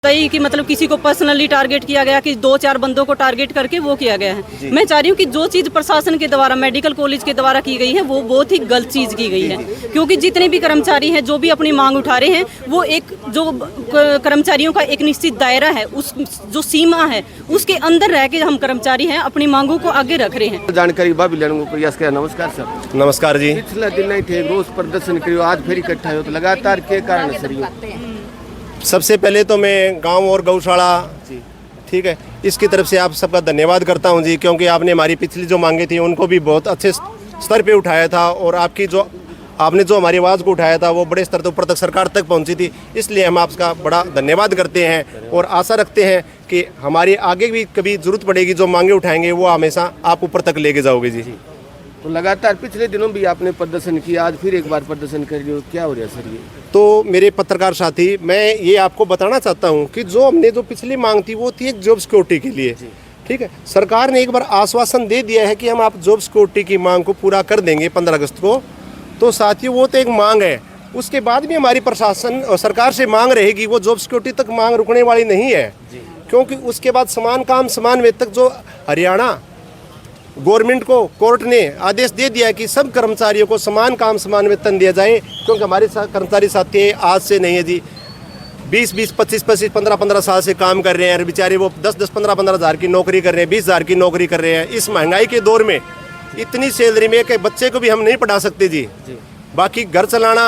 कई कि मतलब किसी को पर्सनली टारगेट किया गया कि 2-4 बंदों को टारगेट करके वो किया गया है। मैं चाह रही हूँ कि जो चीज़ प्रशासन के द्वारा मेडिकल कॉलेज के द्वारा की गई है वो बहुत ही गलत चीज़ की गई है, क्योंकि जितने भी कर्मचारी हैं जो भी अपनी मांग उठा रहे हैं वो एक जो कर्मचारियों का एक निश्चित दायरा है, उस जो सीमा है उसके अंदर रह के हम कर्मचारी हैं अपनी मांगों को आगे रख रहे हैं। जानकारी बाबी लेने को प्रयास किया। नमस्कार सर। नमस्कार जी। पिछला दिन नहीं थे, रोज प्रदर्शन करियो, आज फिर इकट्ठा हो तो लगातार के कारण सर ये? सबसे पहले तो मैं गांव और गौशाला ठीक है इसकी तरफ से आप सबका धन्यवाद करता हूं जी, क्योंकि आपने हमारी पिछली जो मांगे थी उनको भी बहुत अच्छे स्तर पे उठाया था और आपने जो हमारी आवाज़ को उठाया था वो बड़े स्तर से ऊपर तक सरकार तक पहुंची थी। इसलिए हम आपका बड़ा धन्यवाद करते हैं और आशा रखते हैं कि हमारी आगे भी कभी ज़रूरत पड़ेगी, जो मांगे उठाएंगे वो हमेशा आप ऊपर तक लेके जाओगे जी। तो लगातार पिछले दिनों भी आपने प्रदर्शन किया, आज फिर एक बार प्रदर्शन कर रहे हो, क्या हो रहा है सर ये? तो मेरे पत्रकार साथी, मैं ये आपको बताना चाहता हूँ कि जो हमने जो पिछली मांग थी वो थी एक जॉब सिक्योरिटी के लिए, ठीक है। सरकार ने एक बार आश्वासन दे दिया है कि हम आप जॉब सिक्योरिटी की मांग को पूरा कर देंगे 15 अगस्त को। तो साथियों वो तो एक मांग है, उसके बाद भी हमारी प्रशासन और सरकार से मांग रहेगी, वो जॉब सिक्योरिटी तक मांग रुकने वाली नहीं है, क्योंकि उसके बाद समान काम समान वेतन तक जो हरियाणा गवर्नमेंट को कोर्ट ने आदेश दे दिया कि सब कर्मचारियों को समान काम समान वेतन दिया जाए, क्योंकि हमारे कर्मचारी साथी आज से नहीं है जी, 20-20, 25-25, 15-15 साल से काम कर रहे हैं, बेचारे वो 10-10, 15-15 हज़ार की नौकरी कर रहे हैं, 20 हज़ार की नौकरी कर रहे हैं। इस महंगाई के दौर में इतनी सैलरी में कि बच्चे को भी हम नहीं पढ़ा सकते जी। बाकी घर चलाना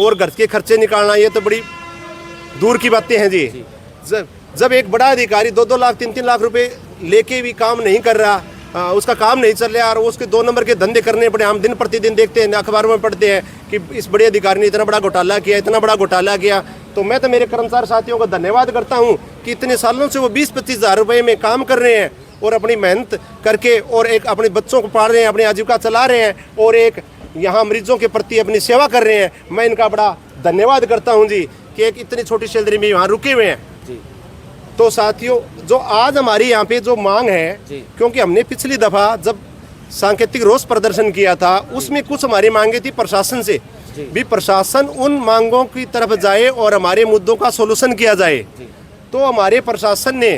और घर के खर्चे निकालना ये तो बड़ी दूर की बातें हैं जी। जब एक बड़ा अधिकारी 2-2 लाख 3-3 लाख रुपए लेके भी काम नहीं कर रहा, उसका काम नहीं चल रहा और उसके 2 नंबर के धंधे करने पड़े। हम दिन प्रतिदिन देखते हैं, अखबारों में पढ़ते हैं कि इस बड़े अधिकारी ने इतना बड़ा घोटाला किया, इतना बड़ा घोटाला किया। तो मैं तो मेरे कर्मचारी साथियों को धन्यवाद करता हूं कि इतने सालों से वो 20-25 हज़ार रुपये में काम कर रहे हैं और अपनी मेहनत करके और एक अपने बच्चों को पाल रहे हैं, अपनी आजीविका चला रहे हैं और एक यहाँ मरीजों के प्रति अपनी सेवा कर रहे हैं। मैं इनका बड़ा धन्यवाद करता हूँ जी कि एक इतनी छोटी सैलरी में यहाँ रुके हुए हैं। तो साथियों, जो आज हमारी यहाँ पे जो मांग है, क्योंकि हमने पिछली दफा जब सांकेतिक रोष प्रदर्शन किया था उसमें कुछ हमारी मांगे थी प्रशासन से भी, प्रशासन उन मांगों की तरफ जाए और हमारे मुद्दों का सोल्यूशन किया जाए। तो हमारे प्रशासन ने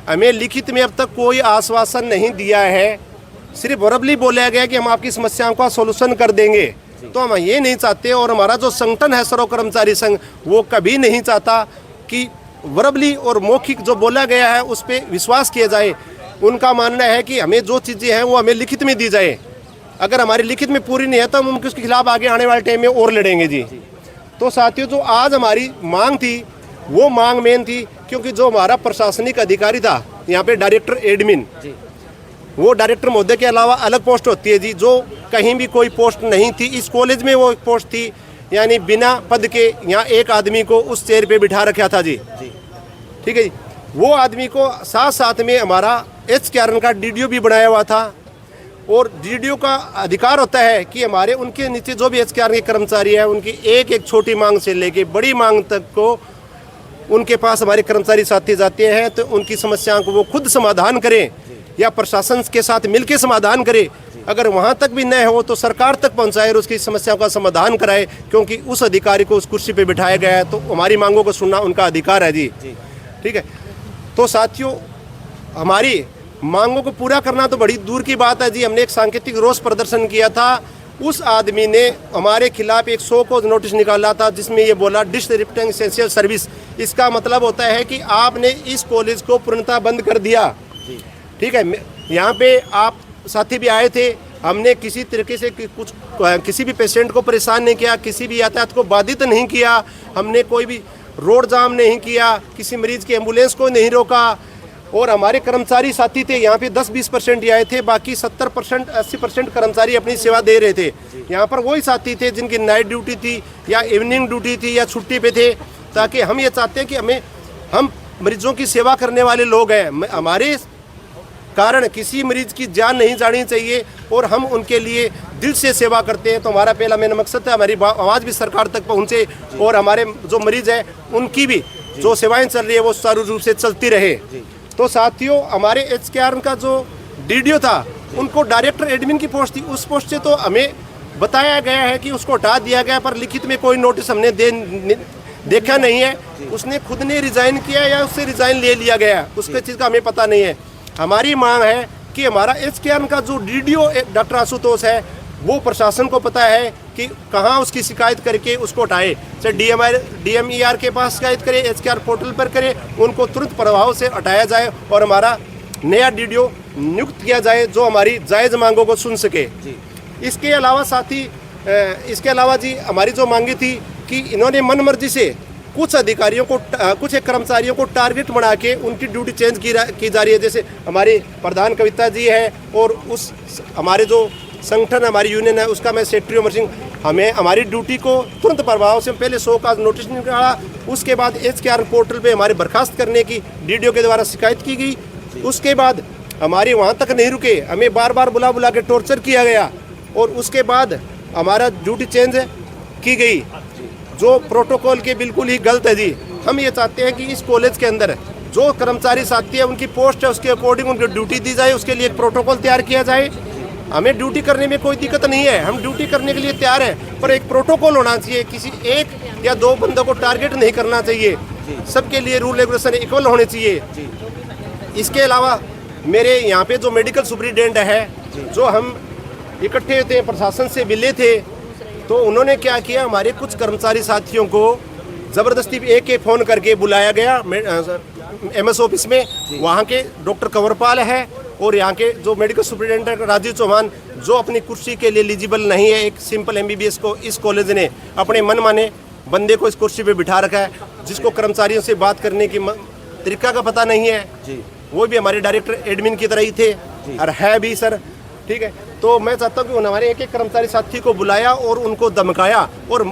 हमें लिखित में अब तक कोई आश्वासन नहीं दिया है, सिर्फ वर्बली बोला गया कि हम आपकी समस्याओं का सोल्यूशन कर देंगे। तो हम ये नहीं चाहते और हमारा जो संगठन है सर्व कर्मचारी संघ वो कभी नहीं चाहता कि वर्बली और मौखिक जो बोला गया है उस पर विश्वास किया जाए। उनका मानना है कि हमें जो चीज़ें हैं वो हमें लिखित में दी जाए, अगर हमारी लिखित में पूरी नहीं है तो हम उसके खिलाफ आगे आने वाले टाइम में और लड़ेंगे जी। तो साथियों, जो आज हमारी मांग थी वो मांग मेन थी, क्योंकि जो हमारा प्रशासनिक अधिकारी था यहाँ पे डायरेक्टर एडमिन, वो डायरेक्टर महोदय के अलावा अलग पोस्ट होती है जी, जो कहीं भी कोई पोस्ट नहीं थी। इस कॉलेज में वो पोस्ट थी, यानी बिना पद के यहाँ एक आदमी को उस चेयर पे बिठा रखा था जी, ठीक है जी। वो आदमी को साथ साथ में हमारा HKRN का DDO भी बनाया हुआ था और DDO का अधिकार होता है कि हमारे उनके नीचे जो भी HKRN के कर्मचारी हैं उनकी एक एक छोटी मांग से लेके बड़ी मांग तक को उनके पास हमारे कर्मचारी साथी जाते हैं, तो उनकी समस्याओं को वो खुद समाधान करें या प्रशासन के साथ मिलकर समाधान करें। अगर वहाँ तक भी न हो तो सरकार तक पहुँचाए और उसकी समस्याओं का समाधान कराए, क्योंकि उस अधिकारी को उस कुर्सी पे बिठाया गया है। तो हमारी मांगों को सुनना उनका अधिकार है जी, ठीक है। तो साथियों, हमारी मांगों को पूरा करना तो बड़ी दूर की बात है जी। हमने एक सांकेतिक रोष प्रदर्शन किया था, उस आदमी ने हमारे खिलाफ एक 100 को नोटिस निकाला था जिसमें ये बोला डिसरप्टिंग एसेंशियल सर्विस। इसका मतलब होता है कि आपने इस कॉलेज को पूर्णतः बंद कर दिया, ठीक है। यहाँ पे आप साथी भी आए थे, हमने किसी तरीके से किसी भी पेशेंट को परेशान नहीं किया, किसी भी यातायात को बाधित नहीं किया, हमने कोई भी रोड जाम नहीं किया, किसी मरीज की एम्बुलेंस को नहीं रोका। और हमारे कर्मचारी साथी थे यहाँ पे 10-20% ही आए थे, बाकी 70% 80% कर्मचारी अपनी सेवा दे रहे थे। यहाँ पर वही साथी थे जिनकी नाइट ड्यूटी थी या इवनिंग ड्यूटी थी या छुट्टी पे थे, ताकि हम ये चाहते हैं कि हम मरीजों की सेवा करने वाले लोग हैं, हमारे कारण किसी मरीज की जान नहीं जानी चाहिए और हम उनके लिए दिल से सेवा करते हैं। तो हमारा पहला मेन मकसद है हमारी आवाज़ भी सरकार तक पहुँचे और हमारे जो मरीज हैं उनकी भी जो सेवाएं चल रही है वो सुचारू रूप से चलती रहे। तो साथियों, हमारे HKRN का जो DDO था उनको डायरेक्टर एडमिन की पोस्ट थी, उस पोस्ट से तो हमें बताया गया है कि उसको हटा दिया गया, पर लिखित में कोई नोटिस हमने देखा नहीं है, उसने खुद ने रिजाइन किया या उससे रिजाइन ले लिया गया, उसके चीज़ का हमें पता नहीं है। हमारी मांग है कि हमारा एचकेआर का जो डीडीओ डॉक्टर आशुतोष है वो प्रशासन को पता है कि कहाँ उसकी शिकायत करके उसको हटाए, चाहे DMER के पास शिकायत करे, एचकेआर पोर्टल पर करे, उनको तुरंत प्रभाव से हटाया जाए और हमारा नया डीडीओ नियुक्त किया जाए जो हमारी जायज़ मांगों को सुन सके। इसके अलावा साथी इसके अलावा जी हमारी जो मांगी थी कि इन्होंने मन मर्जी से कुछ अधिकारियों को कुछ कर्मचारियों को टारगेट बना के उनकी ड्यूटी चेंज की जा रही है। जैसे हमारी प्रधान कविता जी है और उस हमारे जो संगठन हमारी यूनियन है उसका मैं सेक्रेटरी अमर सिंह, हमें हमारी ड्यूटी को तुरंत प्रभाव से पहले 100 का नोटिस निकाला, उसके बाद एचकेआर पोर्टल पे हमारे बर्खास्त करने की डीडीओ के द्वारा शिकायत की गई। उसके बाद हमारी वहाँ तक नहीं रुके, हमें बार बार बुला के टॉर्चर किया गया और उसके बाद हमारा ड्यूटी चेंज की गई जो प्रोटोकॉल के बिल्कुल ही गलत है जी। हम ये चाहते हैं कि इस कॉलेज के अंदर जो कर्मचारी साथी है उनकी पोस्ट है उसके अकॉर्डिंग उनको ड्यूटी दी जाए, उसके लिए एक प्रोटोकॉल तैयार किया जाए। हमें ड्यूटी करने में कोई दिक्कत नहीं है, हम ड्यूटी करने के लिए तैयार हैं, पर एक प्रोटोकॉल होना चाहिए, किसी एक या दो बंदों को टारगेट नहीं करना चाहिए, सबके लिए रूल रेगुलेशन इक्वल होने चाहिए। इसके अलावा मेरे यहाँ पे जो मेडिकल सुपरिटेंडेंट है, जो हम इकट्ठे थे प्रशासन से मिले थे, तो उन्होंने क्या किया, हमारे कुछ कर्मचारी साथियों को ज़बरदस्ती एक फ़ोन करके बुलाया गया MS ऑफिस में। वहाँ के डॉक्टर कंवरपाल है और यहाँ के जो मेडिकल सुपरिटेंडेंट राजीव चौहान, जो अपनी कुर्सी के लिए एलिजिबल नहीं है, एक सिंपल MBBS को इस कॉलेज ने अपने मन माने बंदे को इस कुर्सी पे बिठा रखा है, जिसको कर्मचारियों से बात करने की तरीका का पता नहीं है जी। वो भी हमारे डायरेक्टर एडमिन की तरह ही थे और है भी सर, ठीक है। तो मैं चाहता हूँ कि हमारे एक एक कर्मचारी साथी को बुलाया और उनको धमकाया और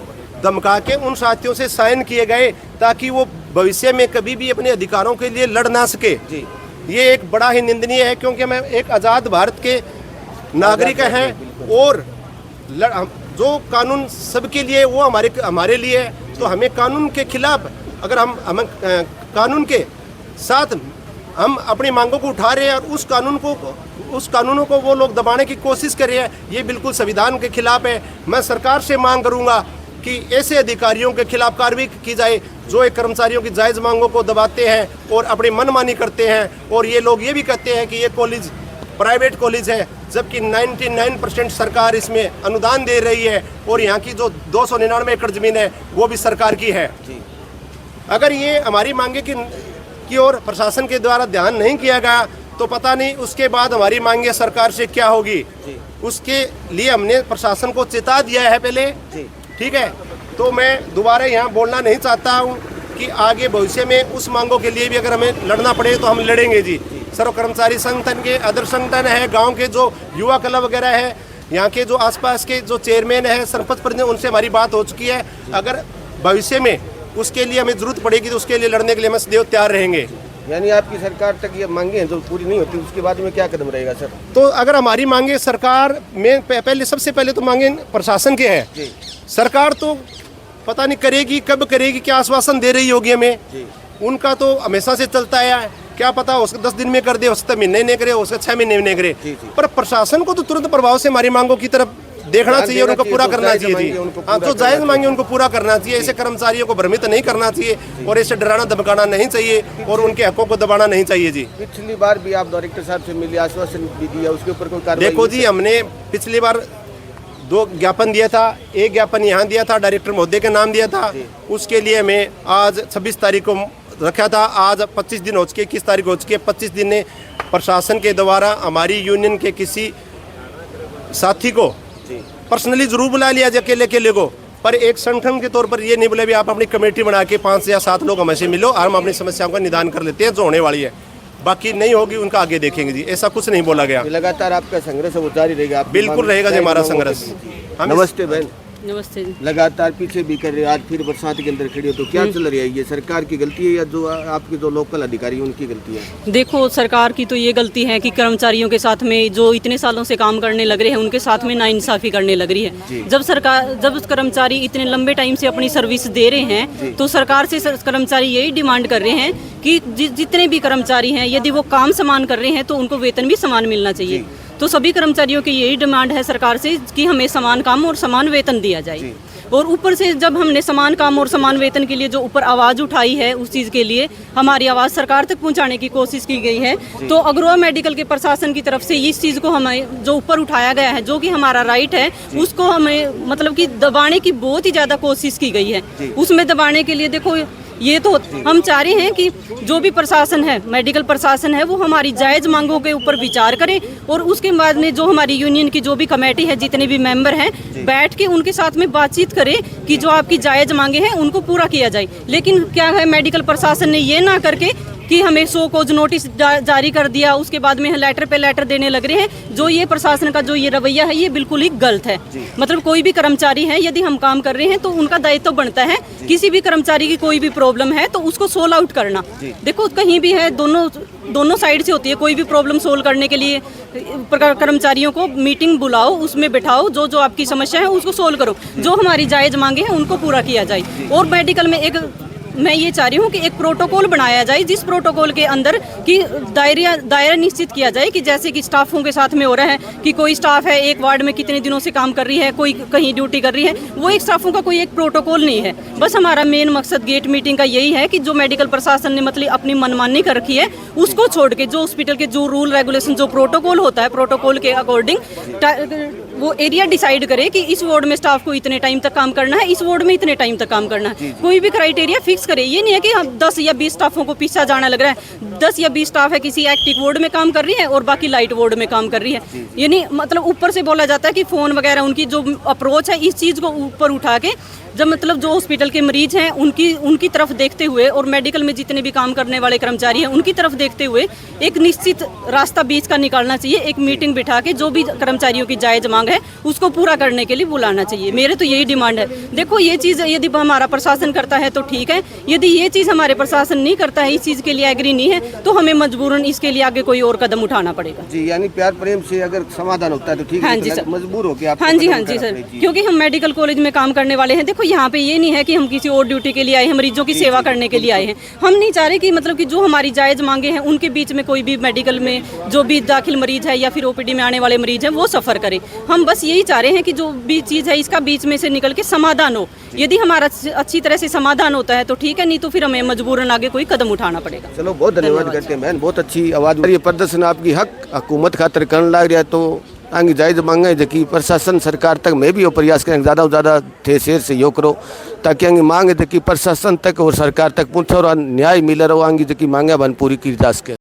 धमका के उन साथियों से साइन किए गए ताकि वो भविष्य में कभी भी अपने अधिकारों के लिए लड़ ना सके जी। ये एक बड़ा ही निंदनीय है, क्योंकि मैं एक आज़ाद भारत के नागरिक हैं और जो कानून सबके लिए वो हमारे लिए है। तो हमें कानून के खिलाफ अगर हम कानून के साथ हम अपनी मांगों को उठा रहे हैं और उस कानूनों को वो लोग दबाने की कोशिश कर रहे हैं, ये बिल्कुल संविधान के खिलाफ है। मैं सरकार से मांग करूंगा कि ऐसे अधिकारियों के खिलाफ कार्रवाई की जाए जो एक कर्मचारियों की जायज़ मांगों को दबाते हैं और अपनी मनमानी करते हैं। और ये लोग ये भी कहते हैं कि ये कॉलेज प्राइवेट कॉलेज है, जबकि 99% सरकार इसमें अनुदान दे रही है और यहाँ की जो 299 एकड़ ज़मीन है वो भी सरकार की है। अगर ये हमारी मांगे की ओर प्रशासन के द्वारा ध्यान नहीं किया गया तो पता नहीं उसके बाद हमारी मांगे सरकार से क्या होगी। उसके लिए हमने प्रशासन को चेता दिया है पहले, ठीक है। तो मैं दोबारा यहाँ बोलना नहीं चाहता हूँ कि आगे भविष्य में उस मांगों के लिए भी अगर हमें लड़ना पड़े तो हम लड़ेंगे जी। सर्व कर्मचारी संगठन के अदर संगठन है, गांव के जो युवा क्लब वगैरह है, यहाँ के जो आसपास के जो चेयरमैन है, सरपंच प्रतिनिधि, उनसे हमारी बात हो चुकी है। अगर भविष्य में उसके लिए हमें जरूरत पड़ेगी तो उसके लिए लड़ने के लिए हम सदैव तैयार रहेंगे। यानी आपकी सरकार तक ये मांगे हैं जो पूरी नहीं होती, उसके बाद में क्या कदम रहेगा सर? तो अगर हमारी मांगे सरकार में पहले सबसे पहले तो मांगे प्रशासन के हैं। सरकार तो पता नहीं करेगी कब करेगी, क्या आश्वासन दे रही होगी हमें, उनका तो हमेशा से चलता है। क्या पता हो सकता 10 दिन में कर दे, हो सकता महीने नहीं करे, हो सकता 6 महीने में नहीं करे, पर प्रशासन को तो तुरंत प्रभाव से हमारी मांगों की तरफ देखना चाहिए और उनको पूरा करना चाहिए जी। हाँ, जो जायज मांगे उनको पूरा करना चाहिए। ऐसे कर्मचारियों को भ्रमित नहीं करना चाहिए और ऐसे डराना धमकाना नहीं चाहिए और उनके हकों को दबाना नहीं चाहिए जी। पिछली बार भी आप डायरेक्टर साहब से मिले, आश्वासन भी दिया, उसके ऊपर कोई कार्रवाई? देखो जी, हमने पिछली बार 2 ज्ञापन दिया था। एक ज्ञापन यहाँ दिया था, डायरेक्टर महोदय का नाम दिया था, उसके लिए हमें आज 26 तारीख को रखा था। आज 25 दिन हो चुके, 21 तारीख हो चुकी है। 25 दिन ने प्रशासन के द्वारा हमारी यूनियन के किसी साथी को पर्सनली जरूर बुला लिया जाए, अकेले को, पर एक संगठन के तौर पर ये नहीं बोले भी आप अपनी कमेटी बना के 5 या 7 लोग हमसे मिलो और हम अपनी समस्याओं का निदान कर लेते हैं, जो होने वाली है। बाकी नहीं होगी उनका आगे देखेंगे जी, ऐसा कुछ नहीं बोला गया। लगातार आपका संघर्ष वो जारी रहेगा? बिल्कुल रहेगा जी हमारा संघर्ष। नमस्ते बहन। नमस्ते जी। लगातार पीछे भी कर रहे, आज फिर बरसात के अंदर खड़ी हो, तो क्या चल रही है? ये सरकार की गलती है या जो आपके जो लोकल अधिकारी उनकी गलती है? देखो, सरकार की तो ये गलती है कि कर्मचारियों के साथ में जो इतने सालों से काम करने लग रहे हैं उनके साथ में नाइंसाफी करने लग रही है। जब कर्मचारी इतने लंबे टाइम से अपनी सर्विस दे रहे हैं तो सरकार से कर्मचारी यही डिमांड कर रहे हैं कि जितने भी कर्मचारी हैं यदि वो काम समान कर रहे हैं तो उनको वेतन भी समान मिलना चाहिए। तो सभी कर्मचारियों की यही डिमांड है सरकार से कि हमें समान काम और समान वेतन दिया जाए। और ऊपर से जब हमने समान काम और समान वेतन के लिए जो ऊपर आवाज़ उठाई है, उस चीज़ के लिए हमारी आवाज़ सरकार तक पहुंचाने की कोशिश की गई है, तो अग्रवा मेडिकल के प्रशासन की तरफ से इस चीज़ को हमें जो ऊपर उठाया गया है, जो कि हमारा राइट है, उसको हमें मतलब कि दबाने की बहुत ही ज़्यादा कोशिश की गई है। उसमें दबाने के लिए देखो, ये तो हम चाह रहे हैं कि जो भी प्रशासन है, मेडिकल प्रशासन है, वो हमारी जायज़ मांगों के ऊपर विचार करे और उसके बाद में जो हमारी यूनियन की जो भी कमेटी है, जितने भी मेंबर हैं, बैठ के उनके साथ में बातचीत करे कि जो आपकी जायज़ मांगे हैं उनको पूरा किया जाए। लेकिन क्या है, मेडिकल प्रशासन ने ये ना करके कि हमें 100 कोज नोटिस जारी कर दिया, उसके बाद में लेटर पे लेटर देने लग रहे हैं। जो ये प्रशासन का जो ये रवैया है, ये बिल्कुल ही गलत है। मतलब कोई भी कर्मचारी है, यदि हम काम कर रहे हैं तो उनका दायित्व तो बनता है, किसी भी कर्मचारी की कोई भी प्रॉब्लम है तो उसको सोल्व आउट करना। देखो कहीं भी है, दोनों साइड से होती है। कोई भी प्रॉब्लम सोल्व करने के लिए कर्मचारियों को मीटिंग बुलाओ, उसमें बैठाओ, जो जो आपकी समस्या है उसको सोल्व करो, जो हमारी जायज़ मांगे हैं उनको पूरा किया जाए। और मेडिकल में मैं ये चाह रही हूँ कि एक प्रोटोकॉल बनाया जाए, जिस प्रोटोकॉल के अंदर कि दायरा निश्चित किया जाए कि जैसे कि स्टाफों के साथ में हो रहा है कि कोई स्टाफ है एक वार्ड में कितने दिनों से काम कर रही है, कोई कहीं ड्यूटी कर रही है, वो एक स्टाफों का कोई एक प्रोटोकॉल नहीं है। बस हमारा मेन मकसद गेट मीटिंग का यही है कि जो मेडिकल प्रशासन ने मतलब अपनी मनमानी कर रखी है, उसको छोड़ के जो हॉस्पिटल के जो रूल रेगुलेशन, जो प्रोटोकॉल होता है, प्रोटोकॉल के अकॉर्डिंग वो एरिया डिसाइड करे कि इस वार्ड में स्टाफ को इतने टाइम तक काम करना है, इस वार्ड में इतने टाइम तक काम करना है। कोई भी क्राइटेरिया फिक्स करे। ये नहीं है कि हम 10 या 20 स्टाफों को पीछा जाना लग रहा है। 10 या 20 स्टाफ है, किसी एक्टिव वार्ड में काम कर रही है और बाकी लाइट वार्ड में काम कर रही है। ये नहीं मतलब ऊपर से बोला जाता है कि फ़ोन वगैरह, उनकी जो अप्रोच है, इस चीज़ को ऊपर उठा के जब मतलब जो हॉस्पिटल के मरीज हैं उनकी तरफ देखते हुए और मेडिकल में जितने भी काम करने वाले कर्मचारी हैं उनकी तरफ देखते हुए एक निश्चित रास्ता बीच का निकालना चाहिए। एक मीटिंग बिठा के जो भी कर्मचारियों की जायज़ मांग है उसको पूरा करने के लिए बुलाना चाहिए। मेरे तो यही डिमांड है। देखो ये चीज़ यदि हमारा प्रशासन करता है तो ठीक है, यदि ये चीज़ हमारे प्रशासन नहीं करता है, इस चीज़ के लिए एग्री नहीं है, तो हमें मजबूरन इसके लिए आगे कोई और कदम उठाना पड़ेगा। जी, यानी प्यार प्रेम से अगर समाधान होता है तो ठीक है। हाँ जी सर, मजबूर हो के आप। हाँ जी सर, क्योंकि हम मेडिकल कॉलेज में काम करने वाले हैं। देखो यहाँ पे ये नहीं है कि हम किसी और ड्यूटी के लिए आए हैं, मरीजों की सेवा करने के लिए आए हैं। हम नहीं चाह रहे कि मतलब कि जो हमारी जायज़ मांगे हैं उनके बीच में कोई भी मेडिकल में जो भी दाखिल मरीज है या फिर ओपीडी में आने वाले मरीज हैं वो सफ़र करे। हम बस यही चाह रहे हैं कि जो भी चीज़ है इसका बीच में से निकल के समाधान हो। यदि हमारा अच्छी तरह से समाधान होता है तो ठीक है, नहीं तो फिर हमें मजबूरन आगे कोई कदम उठाना पड़ेगा। चलो, बहुत धन्यवाद करते हैं बहन, बहुत अच्छी आवाज़। ये प्रदर्शन आपकी हक हुकूमत खातर करने लग रहा है तो आगे जायज़ मांगे जबकि प्रशासन सरकार तक मैं भी वो प्रयास करें ज़्यादा से ज़्यादा थे शेर सहयोग करो ताकि आगे मांगे जबकि प्रशासन तक और सरकार तक पहुँचे और न्याय मिले रहो। आगे जबकि मांगे बन पूरी की जा सके।